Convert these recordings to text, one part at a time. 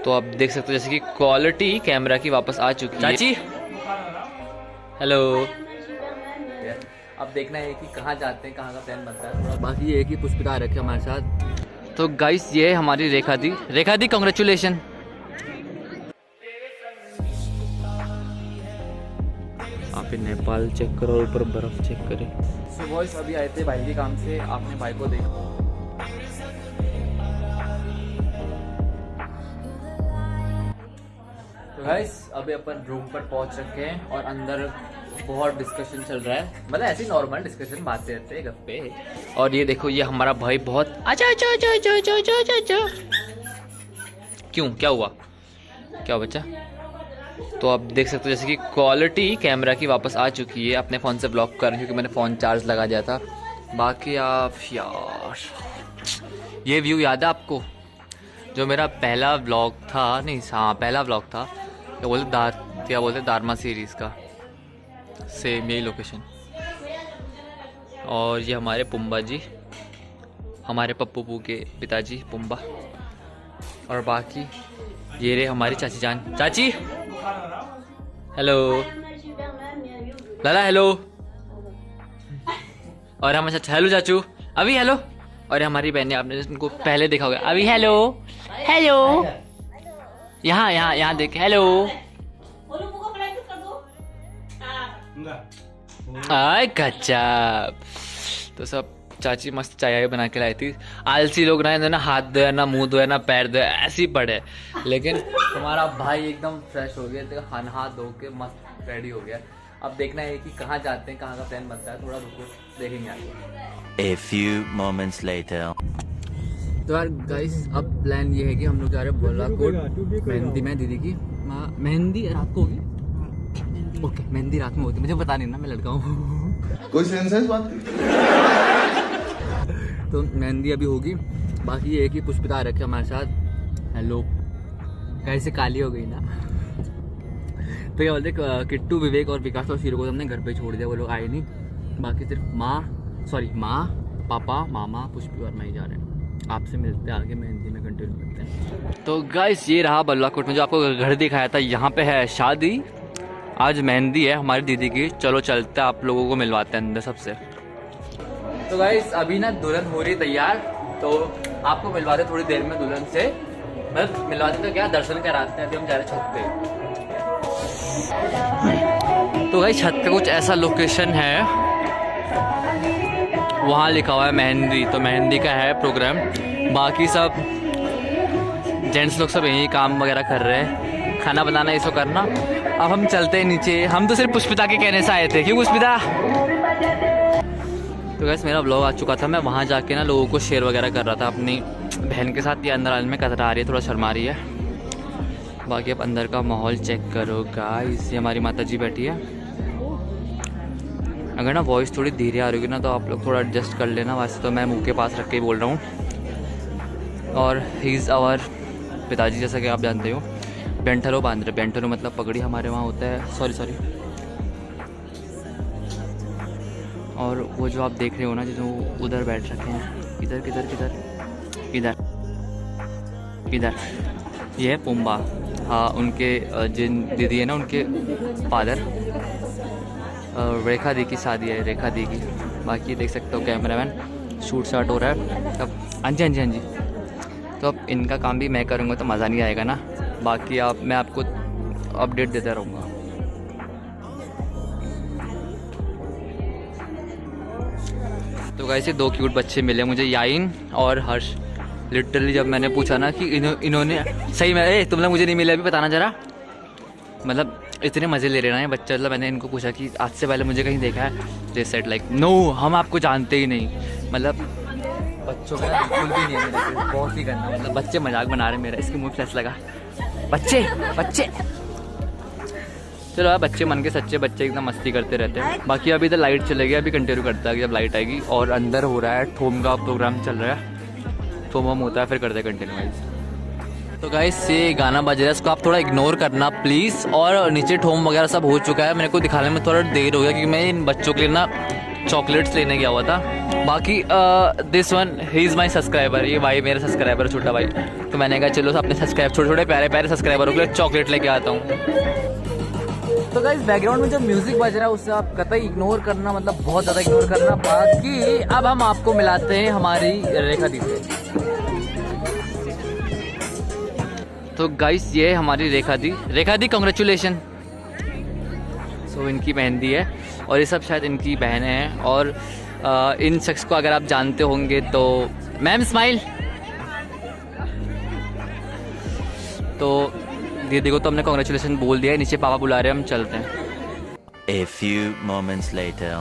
तो आप देख सकते हो जैसे कि क्वालिटी कैमरा की वापस आ चुकी है। चाची हेलो। अब देखना है कि कहाँ जाते हैं, कहाँ का प्लान बनता है। थोड़ा बाकी ये है कि पुष्पिता आ रखे हमारे साथ। तो गाइस ये है हमारी रेखा दी कांग्रेचुलेशन। आप नेपाल चेक करो, ऊपर बर्फ चेक करें। सो बॉयस अभी आए थे भाई के काम से, आपने भाई को देखा। तो गाइस अभी अपन रूम पर पहुंच रखे हैं और अंदर बहुत डिस्कशन चल रहा है, मतलब ऐसी नॉर्मल डिस्कशन, बातें रहते हैं गप्पे। और ये देखो ये हमारा भाई बहुत अच्छा। क्यों क्या हुआ, क्या बच्चा? तो आप देख सकते हो जैसे कि क्वालिटी कैमरा की वापस आ चुकी है। अपने फ़ोन से ब्लॉग कर क्योंकि मैंने फ़ोन चार्ज लगा दिया था। बाकी आप यार ये व्यू याद है आपको जो मेरा पहला ब्लॉग था? नहीं हाँ पहला ब्लॉग था, क्या बोलते दारमा सीरीज़ का, सेम यही लोकेशन। और ये हमारे पुम्बा जी, हमारे पप्पू के पिताजी पुम्बा। और बाकी ये रहे हमारी चाची जान। चाची हेलो, लाला हेलो। और हम अच्छा हेलो चाचू, अभी हेलो। और हमारी बहनें, आपने उनको पहले देखा होगा, अभी हेलो हेलो। यहाँ देख हेलो। आय गजब। तो सब चाची मस्त चाय बना के लाई थी। आलसी लोग ना हाथ धोया, ना मुंह धोया, ना पैर धोया, ऐसे ही पड़े। लेकिन तुम्हारा भाई एकदम फ्रेश हो गया, तो हाथ धो के मस्त रेडी हो गया। अब देखना है कि कहाँ जाते हैं, कहाँ का प्लान बनता है। थोड़ा रुको देखेंगे आगे। A few moments later. तो यार गाइस अब प्लान ये है कि हम लोग जा रहे हैं बोलाकोट मेहंदी में दीदी की। मेहंदी रात को होगी। ओके मेहंदी रात में होती, मुझे पता नहीं ना, मैं लड़का हूँ। कोई सेंस है इस बात की? तो मेहंदी अभी होगी। बाकी ये है कि पुष्पिता आ रखे हमारे साथ। हेलो कैसे काली हो गई ना। तो क्या बोलते किट्टू, विवेक और विकास और शीरो को हमने घर पे छोड़ दिया, वो लोग आए नहीं। बाकी सिर्फ माँ, पापा, मामा, पुष्पी और मैं ही जा रहे हैं। आपसे मिलते हैं आगे, मेहंदी में कंटिन्यू करते हैं। तो गाइस ये रहा बल्लाकोट में जो आपको घर दिखाया था, यहाँ पे है शादी। आज मेहंदी है हमारी दीदी की। चलो चलते हैं, आप लोगों को मिलवाते हैं अंदर सबसे। तो गाइस अभी ना दुल्हन हो रही तैयार, तो आपको मिलवाते थोड़ी देर में दुल्हन से। बस मिलवाते तो क्या, दर्शन कराते हैं। अभी हम जा रहे हैं छत पे। तो गाइस छत पे कुछ ऐसा लोकेशन है, वहाँ लिखा हुआ है मेहंदी। तो मेहंदी का है प्रोग्राम। बाकी सब जेंट्स लोग सब यही काम वगैरह कर रहे हैं, खाना बनाना ये सब करना। अब हम चलते हैं नीचे। हम तो सिर्फ पुष्पिता के कहने से आए थे। क्यों पुष्पिता? तो गैस मेरा ब्लॉग आ चुका था, मैं वहाँ जाके ना लोगों को शेयर वगैरह कर रहा था अपनी बहन के साथ। ये अंदर आने में कतरा आ रही है, थोड़ा शर्मा रही है। बाकी अब अंदर का माहौल चेक करो गाइस। ये हमारी माता जी बैठी है। अगर ना वॉइस थोड़ी धीरे आ रही होगी ना तो आप लोग थोड़ा एडजस्ट कर लेना। वैसे तो मैं मुंह के पास रख के ही बोल रहा हूँ। और ही इज़ आवर पिताजी, जैसा कि आप जानते हो। बेंटलो बांध रहे, बेंटलो मतलब पगड़ी हमारे वहाँ होता है। सॉरी। और वो जो आप देख रहे हो ना, जो उधर बैठ रखे हैं, इधर ये है पुम्बा। हाँ उनके जिन दीदी है ना, उनके फादर रेखा दी की शादी है, रेखा दी की। बाकी देख सकते हो कैमरामैन शूट शाट हो रहा है अब। हाँ जी। तो अब इनका काम भी मैं करूँगा तो मज़ा नहीं आएगा ना। बाकी मैं आपको अपडेट देता रहूँगा। तो गाइस ये दो क्यूट बच्चे मिले मुझे, याइन और हर्ष। लिटरली जब मैंने पूछा ना कि इन्होंने सही में तुम लोग मुझे नहीं मिले अभी, बताना जरा। मतलब इतने मज़े ले रहे ना ये बच्चे। मतलब मैंने इनको पूछा कि आज से पहले मुझे कहीं देखा है? दे सेड लाइक नो, हम आपको जानते ही नहीं। मतलब बच्चों का बिल्कुल भी नहीं है, बहुत ही करना। मतलब बच्चे मजाक बना रहे मेरा, इसके मुँह फ्लैश लगा। बच्चे चलो यार, बच्चे मन के सच्चे बच्चे एकदम मस्ती करते रहते हैं। बाकी अभी तो लाइट चलेगी, अभी कंटिन्यू करता है जब लाइट आएगी। और अंदर हो रहा है थोम का प्रोग्राम चल रहा है, थोम होता है फिर करते हैं कंटिन्यू। तो गाइस ये गाना बज रहा है, इसको आप थोड़ा इग्नोर करना प्लीज़। और नीचे ठोम वगैरह सब हो चुका है। मेरे को दिखाने में थोड़ा देर हो गया क्योंकि मैं इन बच्चों के लिए ना चॉकलेट्स लेने गया हुआ था। बाकी this one he is my subscriber, ये भाई मेरा सब्सक्राइबर छोटा भाई। तो मैंने कहा चलो अपने सब्सक्राइब छोटे छोटे प्यारे प्यारे सब्सक्राइबरों के लिए चॉकलेट लेके आता हूँ। तो गाइस बैकग्राउंड में जो म्यूजिक बज रहा है उससे आप कतई इग्नोर करना, मतलब बहुत ज़्यादा इग्नोर करना। बाकी अब हम आपको मिलाते हैं हमारी रेखा दी से। तो गाइस ये हमारी रेखा दी कॉन्ग्रेचुलेशन। सो इनकी मेहंदी है और ये सब शायद इनकी बहनें हैं। और इन शख्स को अगर आप जानते होंगे तो मैम स्माइल। तो दीदी को तो हमने कॉन्ग्रेचुलेशन बोल दिया है, नीचे पापा बुला रहे हैं, हम चलते हैं। A few moments later.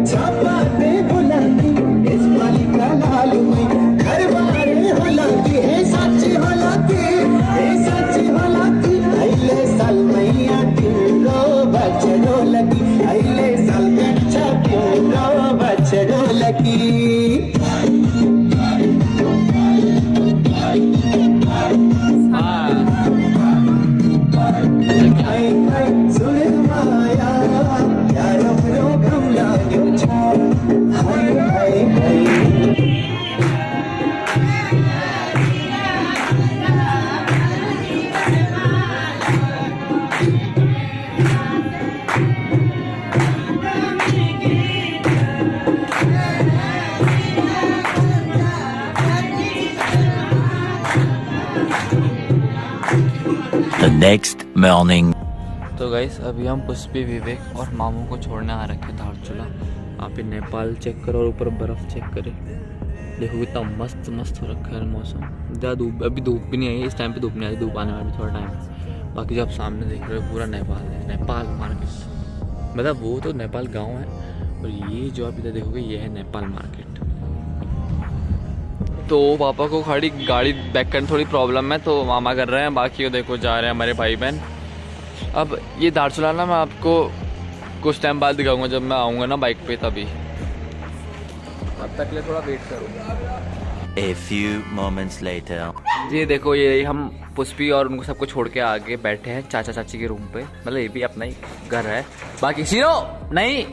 छापाते बुलाती इस मालिका लाल में घर बार होलाती है सच्ची होलाती है सच्ची होलाती अगले साल मैया टिंगो बचड़ो लगी अगले साल कच्चा टिंगो बचड़ो लगी। The next morning. तो गाइस अभी हम पुष्पी, विवेक और मामू को छोड़ने आ रखे धारचूला। आप नेपाल चेक करो और ऊपर बर्फ़ चेक करें, देखो कितना मस्त मस्त हो रखा है मौसम। ज़्यादा धूप, अभी धूप भी नहीं आई, इस टाइम पे धूप नहीं आई, धूप आने में थोड़ा टाइम है। बाकी जो आप सामने देख रहे हो पूरा नेपाल है, नेपाल मार्केट, मतलब वो तो नेपाल गाँव है और ये जो आप इधर देखोगे ये है नेपाल मार्केट। तो पापा को खड़ी गाड़ी बैक करने थोड़ी प्रॉब्लम है तो मामा कर रहे हैं, बाकी वो देखो जा रहे हैं हमारे भाई बहन। अब ये धारचूला ना मैं आपको कुछ टाइम बाद दिखाऊंगा जब मैं आऊँगा ना बाइक पे, तभी। अब तक ले थोड़ा वेट करो। A few moments later. ये देखो ये हम पुष्पी और उनको सबको छोड़ के आगे बैठे हैं चाचा चाची के रूम पे, मतलब ये भी अपना ही घर है। बाकी शीरो नहीं,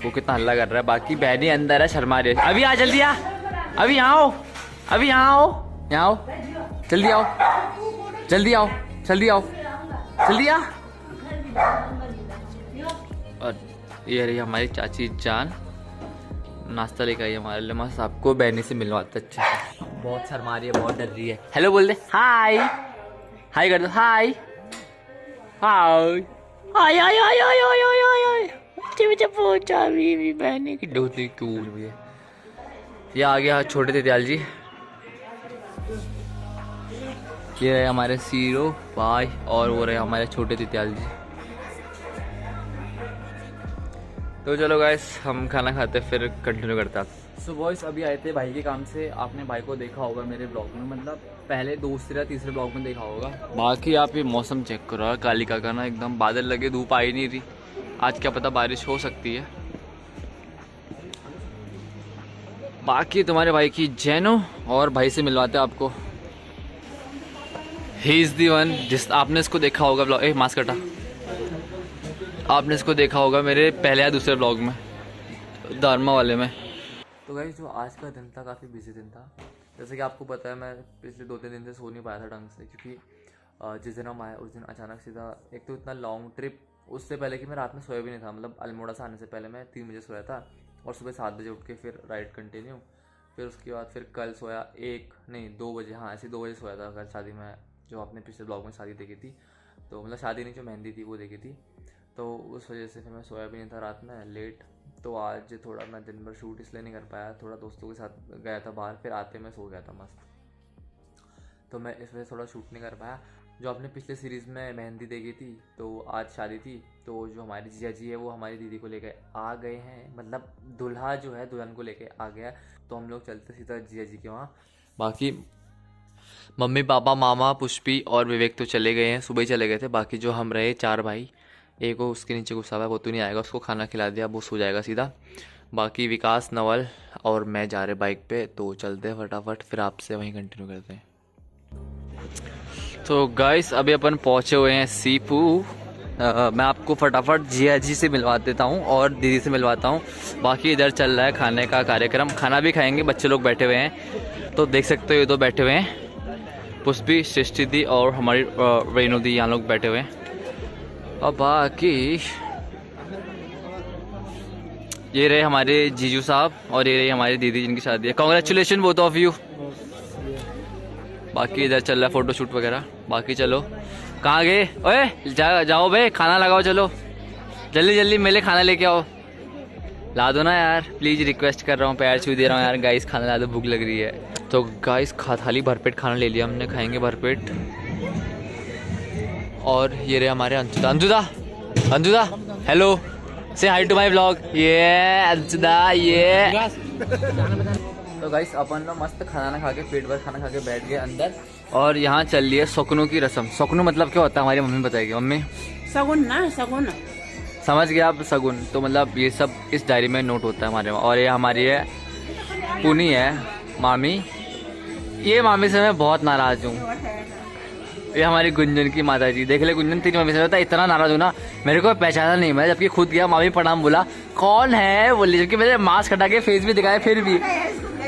वो कितना हल्ला कर रहा है। बाकी बहनी अंदर है, शर्मा रही है। अभी आ, जल्दी आ, अभी आओ, अभी यहाँ आओ, यहाँ आओ, जल्दी आओ, जल्दी आओ, जल्दी आओ, जल्दी आ। और ये रही हमारी चाची जान, नाश्ता लेकर आई हमारे लिए मस्त। आपको बहनी से मिलवाते अच्छे से। बहुत शर्मा रही है, बहुत डर रही है। हेलो बोल दे, हाय हाय कर दो, हाय हाय हाय हाय हाय हाय हाय हाय हाय हाय। मुझे पहुंचा भी बहनी की डोली कूल भी है। ये आ गया छोटे दयाल जी, ये रहे हमारे सीरो भाई और वो रहे हमारे छोटे दयाल जी। तो चलो गाइस हम खाना खाते फिर कंटिन्यू करते हैं। सो बॉयस अभी आए थे भाई के काम से, आपने भाई को देखा होगा मेरे ब्लॉग में, मतलब पहले दूसरे या तीसरे ब्लॉग में देखा होगा। बाकी आप ये मौसम चेक करो, कालिका का ना एकदम बादल लगे, धूप आई नहीं रही। आज क्या पता बारिश हो सकती है। बाकी तुम्हारे भाई की जैनो और भाई से मिलवाते आपको। ही इज़ दी वन, जिस आपने इसको देखा होगा ब्लॉग, मास्क कटा, आपने इसको देखा होगा मेरे पहले या दूसरे ब्लॉग में, धर्मा वाले में। तो गाइस जो आज का दिन था काफ़ी बिजी दिन था। जैसे कि आपको पता है मैं पिछले 2-3 दिन से सो नहीं पाया था ढंग से, क्योंकि जिस दिन हम आए उस दिन अचानक सीधा, एक तो इतना लॉन्ग ट्रिप, उससे पहले कि मैं रात में सोया भी नहीं था, मतलब अल्मोड़ा से आने से पहले मैं 3 बजे सोया था और सुबह 7 बजे उठ के फिर राइड कंटिन्यू। फिर उसके बाद फिर कल सोया 2 बजे, हाँ ऐसे 2 बजे सोया था कल। शादी में जो आपने पिछले ब्लॉग में शादी देखी थी, तो मतलब शादी नहीं जो मेहंदी थी वो देखी थी, तो उस वजह से फिर मैं सोया भी नहीं था रात में लेट। तो आज थोड़ा मैं दिन भर शूट इसलिए नहीं कर पाया, थोड़ा दोस्तों के साथ गया था बाहर, फिर आते मैं सो गया था मस्त, तो मैं इस वजह से थोड़ा शूट नहीं कर पाया। जो आपने पिछले सीरीज़ में मेहंदी देखी थी, तो आज शादी थी, तो जो हमारी जीजा जी है वो हमारी दीदी को लेकर आ गए हैं, मतलब दूल्हा जो है दुल्हन को लेके आ गया। तो हम लोग चलते सीधा जीजा जी के वहाँ। बाकी मम्मी पापा मामा पुष्पी और विवेक तो चले गए हैं, सुबह ही चले गए थे। बाकी जो हम रहे 4 भाई, एक को उसके नीचे गुस्सा है, वो तो नहीं आएगा, उसको खाना खिला दिया, वो सो जाएगा सीधा। बाकी विकास, नवल और मैं जा रहे बाइक पे, तो चलते हैं फटाफट, फिर आपसे वहीं कंटिन्यू करते हैं। तो गाइस अभी अपन पहुंचे हुए हैं सीपू। मैं आपको फटाफट जिया जी से मिलवा देता हूं और दीदी से मिलवाता हूं। बाकी इधर चल रहा है खाने का कार्यक्रम, खाना भी खाएंगे, बच्चे लोग बैठे हुए हैं, तो देख सकते हो ये दो बैठे हुए हैं, पुष्पी, सृष्टि दी और हमारी रेणु दी, यहाँ लोग बैठे हुए हैं। और बाकी ये रहे हमारे जीजू साहब और ये रही हमारी दीदी जिनकी शादी है। Congratulation both of you. बाकी इधर चल रहा है फोटो शूट वगैरह। बाकी चलो, कहाँ गए? ओए जाओ भाई, खाना लगाओ, चलो जल्दी जल्दी, मेले खाना लेके आओ, ला दो ना यार, प्लीज़ रिक्वेस्ट कर रहा हूँ, पैर छू दे रहा हूँ यार, गाइस खाना ला दो, भूख लग रही है। तो गाइस थाली भरपेट खाना ले लिया हमने, खाएंगे भरपेट। और ये रहे हमारे अंजुदा। अंजुदा हेलो, से हाई टू माई व्लॉग। ये अंजुदा, ये तो गाइस अपन लोग मस्त खाना खा के, पेट भर खाना खा के बैठ गए अंदर। और यहाँ चल रही है सगुनों की रस्म। सगुन मतलब क्या होता है, हमारी मम्मी बताएगी। मम्मी सगुन ना, सगुन समझ गया आप? सगुन तो मतलब ये सब इस डायरी में नोट होता है हमारे वहाँ। और ये हमारी है पुनी है मामी, ये मामी से मैं बहुत नाराज हूँ। ये हमारी गुंजन की माता जी, देख ले गुंजन, तेरी मम्मी से होता इतना नाराज हूँ ना, मेरे को पहचाना नहीं। मैं जबकि खुद गया, मामी प्रणाम बोला, कौन है बोली, जबकि मैंने मास्क हटा के फेस भी दिखाया, फिर भी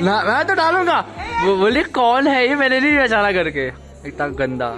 ना मैं तो डालूंगा। वो बोली कौन है ये, मैंने नहीं पहचाना करके, इतना गंदा।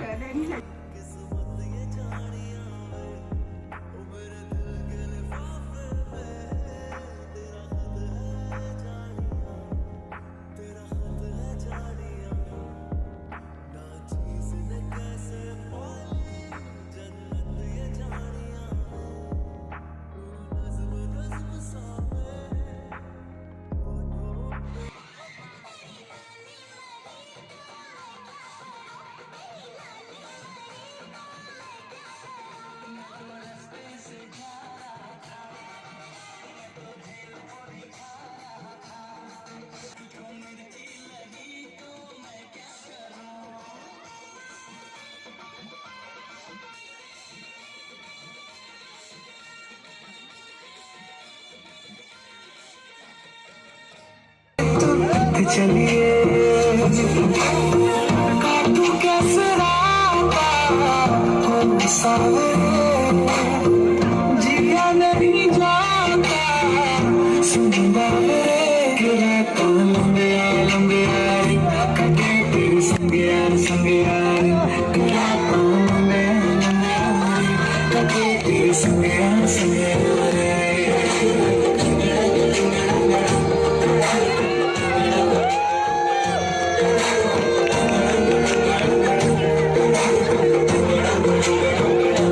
चलिए तू कैसे जिया नहीं जाता सुनता लंबे लंबे कटे तेरे संग यार लंबे कटे तेरे संग यार